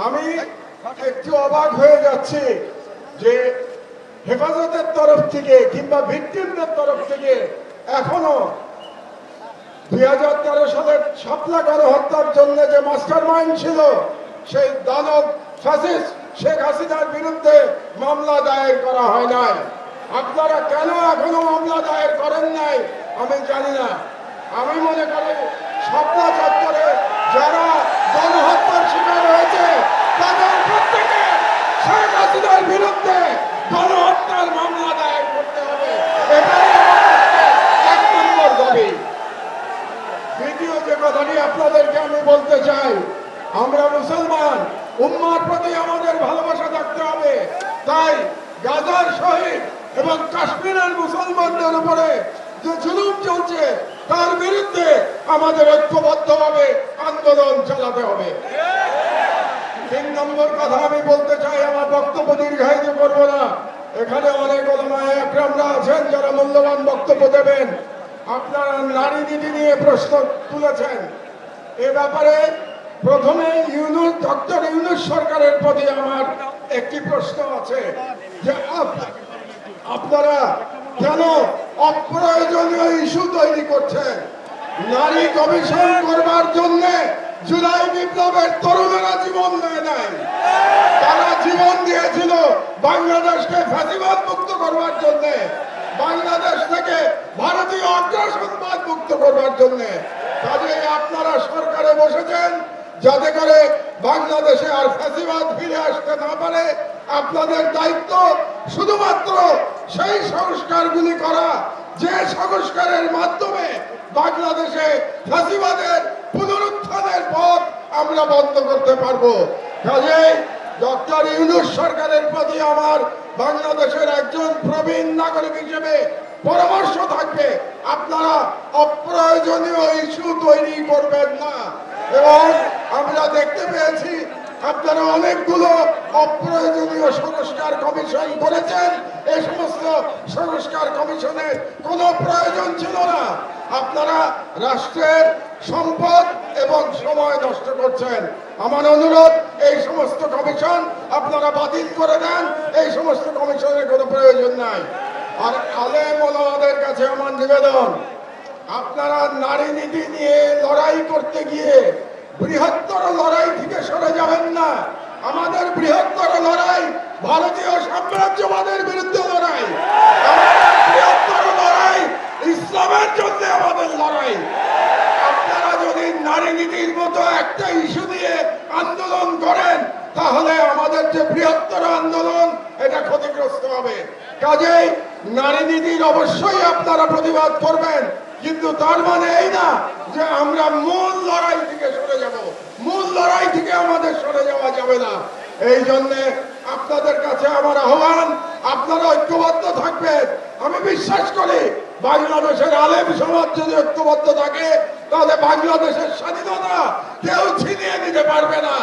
আমি একটু অবাক হয়ে যাচ্ছি যে হেফাজতের তরফ থেকে কিংবা ভিকটিমদের তরফ থেকে এখনো 2013 সালের শাপলা গণহত্যার জন্য যে মাস্টার মাইন্ড ছিল সেই দানব ফ্যাসিস্ট শেখ হাসিনার বিরুদ্ধে মামলা দায়ের করা হয় নাই। আপনারা কেন এখনো মামলা দায়ের করেন নাই আমি জানি না। আমি মনে করি শাপলা চত্বরে যারা গণহত্যার শিকার হয়েছে তাদের প্রত্যেকে শেখ হাসিনার বিরুদ্ধে গণহত্যার মামলা দায়ের করতে হবে, এটাই এক নম্বর দাবি। দ্বিতীয় যে কথাটি আপনাদেরকে আমি বলতে চাই, আমরা মুসলমান, উম্মার প্রতি আমাদের ভালোবাসা থাকতে হবে। তাই গাজার শহীদ এবং কাশ্মীরের মুসলমানদের উপরে যে জুলুম চলছে তার বিরুদ্ধে আমাদের ঐক্যবদ্ধভাবে আন্দোলন চালাতে হবে। 3 নম্বর কথা আমি বলতে চাই, আমার বক্তব্য দীর্ঘায়িত করব না। এখানে অনেক ওলামায়ে একরামরা আছেন যারা মূল্যবান বক্তব্য দেবেন। আপনারা নারী নীতি নিয়ে প্রশ্ন তুলেছেন। এ ব্যাপারে প্রথমে ডক্টর ইউনূস সরকারের প্রতি আমার একটি প্রশ্ন আছে যে আপনারা কেন অপ্রয়োজনীয় ইস্যু তৈরি করছেন? নারী কমিশন করবার জন্য জুলাই বিপ্লবের তরুণেরা জীবন দেয় নাই। তারা জীবন দিয়েছিল বাংলাদেশকে ফ্যাসিবাদ মুক্ত করবার জন্য, বাংলাদেশ থেকে ভারতীয় আগ্রাসনবাদ মুক্ত করবার জন্য। কাজেই আপনারা সরকারে বসেছেন যাতে করে বাংলাদেশে আর ফ্যাসিবাদ ফিরে আসতে না পারে। আপনাদের দায়িত্ব শুধুমাত্র সেই সংস্কারগুলি করা যে সংস্কারের মাধ্যমে বাংলাদেশে ফ্যাসিবাদের পুনরুত্থানের পথ আমরা বন্ধ করতে পারবো। কাজেই ডক্টর ইউনূস সরকারের প্রতি আমার বাংলাদেশের একজন প্রবীণ নাগরিক হিসেবে পরামর্শ থাকবে, আপনারা অপ্রয়োজনীয় ইস্যু তৈরি করবেন না। এবং আমরা দেখতে পেয়েছি আপনারা অনেকগুলো অপ্রয়োজনীয় সংস্কার কমিশন করেছেন। এই সমস্ত সংস্কার কমিশনের কোনো প্রয়োজন ছিল না। আপনারা রাষ্ট্রের সম্পদ এবং সময় নষ্ট করছেন। আমার অনুরোধ, এই সমস্ত কমিশন আপনারা বাতিল করে দেন। এই সমস্ত কমিশনের কোনো প্রয়োজন নাই। আর আলেম ওলামাদের কাছে আমার নিবেদন, আপনারা নারী নীতি নিয়ে লড়াই করতে গিয়ে বৃহত্তর লড়াই থেকে সরে যাবেন না। আমাদের বৃহত্তর লড়াই ভারতীয় সাম্রাজ্যবাদের বিরুদ্ধে লড়াই, আমাদের বৃহত্তর লড়াই ইসলামের জন্য আমাদের লড়াই। আপনারা যদি নারী নীতির মতো একটা ইস্যু দিয়ে আন্দোলন করেন তাহলে আমাদের যে বৃহত্তর আন্দোলন এটা ক্ষতিগ্রস্ত হবে। কাজেই নারী নীতির অবশ্যই আপনারা প্রতিবাদ করবেন, কিন্তু তার মানে এই না যে আমরা মূল লড়াই থেকে সরে যাব। মূল লড়াই থেকে আমাদের সরে যাওয়া যাবে না। এই জন্যে আপনাদের কাছে আমার আহ্বান, আপনারা ঐক্যবদ্ধ থাকবেন। আমি বিশ্বাস করি বাংলাদেশের আলেম সমাজ যদি ঐক্যবদ্ধ থাকে তাহলে বাংলাদেশের স্বাধীনতা কেউ ছিনিয়ে নিতে পারবে না।